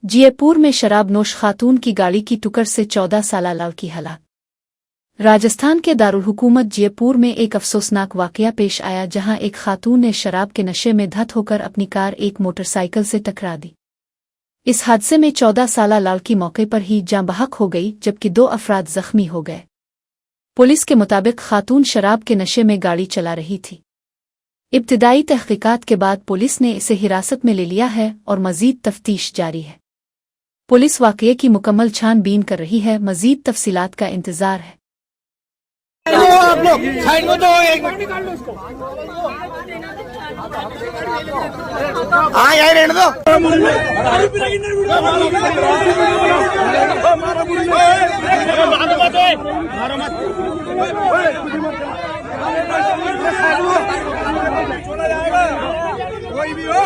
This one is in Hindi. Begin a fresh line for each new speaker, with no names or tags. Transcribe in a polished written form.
जयपुर में शराबनोश खातून की गाड़ी की टक्कर से 14 साल लड़की हलाक। राजस्थान के दारुल हुकूमत जयपुर में एक अफसोसनाक वाकया पेश आया, जहां एक खातून ने शराब के नशे में धत होकर अपनी कार एक मोटरसाइकिल से टकरा दी। इस हादसे में 14 साल लड़की मौके पर ही जाँ बहक हो गई, जबकि 2 अफराद जख्मी हो गए। पुलिस के मुताबिक खातून शराब के नशे में गाड़ी चला रही थी। इब्तिदाई तहकीकात के बाद पुलिस ने इसे हिरासत में ले लिया है और मजीद तफ्तीश जारी है। पुलिस वाकये की मुकम्मल छानबीन कर रही है, मजीद तफसीलात का इंतजार है।
आप लोग साइड में तो एक हाँ यही रहने दो। कोई भी हो